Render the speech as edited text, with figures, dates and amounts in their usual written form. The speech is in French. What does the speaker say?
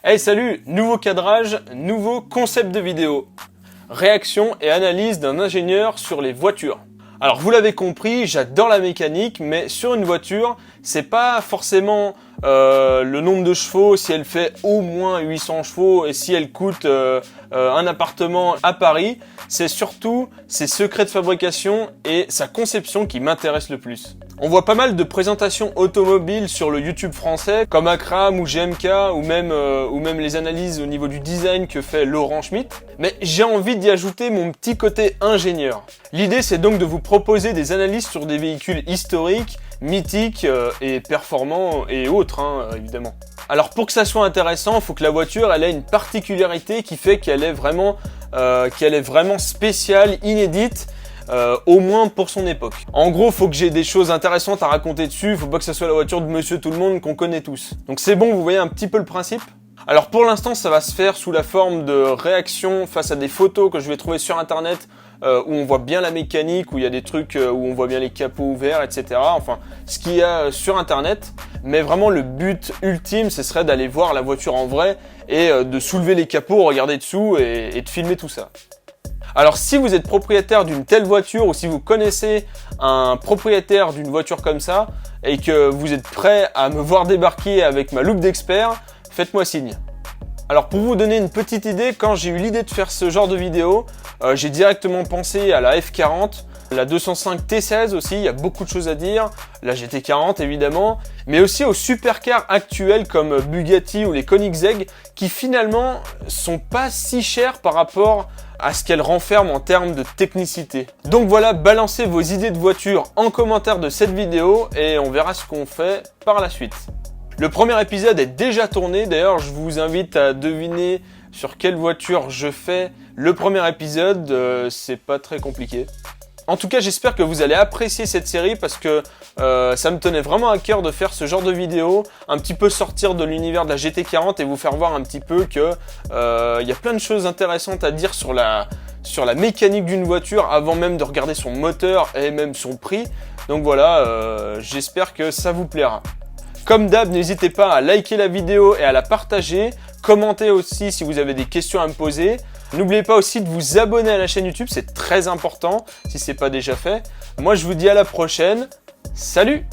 Hey salut, nouveau cadrage, nouveau concept de vidéo. Réaction et analyse d'un ingénieur sur les voitures. Alors vous l'avez compris, j'adore la mécanique, mais sur une voiture, c'est pas forcément le nombre de chevaux, si elle fait au moins 800 chevaux et si elle coûte un appartement à Paris, c'est surtout ses secrets de fabrication et sa conception qui m'intéresse le plus. On voit pas mal de présentations automobiles sur le YouTube français, comme Akram ou GMK, ou même les analyses au niveau du design que fait Laurent Schmitt. Mais j'ai envie d'y ajouter mon petit côté ingénieur. L'idée, c'est donc de vous proposer des analyses sur des véhicules historiques, mythiques et performants et autres, évidemment. Alors pour que ça soit intéressant, il faut que la voiture elle ait une particularité qui fait qu'elle est vraiment spéciale, inédite. Au moins pour son époque. En gros, faut que j'ai des choses intéressantes à raconter dessus, faut pas que ça soit la voiture de Monsieur Tout-le-Monde qu'on connaît tous. Donc c'est bon, vous voyez un petit peu le principe ? Alors pour l'instant, ça va se faire sous la forme de réaction face à des photos que je vais trouver sur internet où on voit bien la mécanique, où il y a des trucs où on voit bien les capots ouverts, etc. Enfin, ce qu'il y a sur internet. Mais vraiment, le but ultime, ce serait d'aller voir la voiture en vrai et de soulever les capots, regarder dessous et de filmer tout ça. Alors si vous êtes propriétaire d'une telle voiture ou si vous connaissez un propriétaire d'une voiture comme ça et que vous êtes prêt à me voir débarquer avec ma loupe d'expert, faites-moi signe. Alors pour vous donner une petite idée, quand j'ai eu l'idée de faire ce genre de vidéo, j'ai directement pensé à la F40, la 205 T16 aussi, il y a beaucoup de choses à dire, la GT40 évidemment, mais aussi aux supercars actuels comme Bugatti ou les Koenigsegg qui finalement sont pas si chers par rapport à ce qu'elles renferment en termes de technicité. Donc voilà, balancez vos idées de voiture en commentaire de cette vidéo et on verra ce qu'on fait par la suite. Le premier épisode est déjà tourné, d'ailleurs je vous invite à deviner sur quelle voiture je fais le premier épisode, c'est pas très compliqué. En tout cas, j'espère que vous allez apprécier cette série parce que ça me tenait vraiment à cœur de faire ce genre de vidéo, un petit peu sortir de l'univers de la GT40 et vous faire voir un petit peu que y a plein de choses intéressantes à dire sur la mécanique d'une voiture avant même de regarder son moteur et même son prix. Donc voilà, j'espère que ça vous plaira. Comme d'hab, n'hésitez pas à liker la vidéo et à la partager. Commentez aussi si vous avez des questions à me poser. N'oubliez pas aussi de vous abonner à la chaîne YouTube, c'est très important si ce n'est pas déjà fait. Moi, je vous dis à la prochaine. Salut!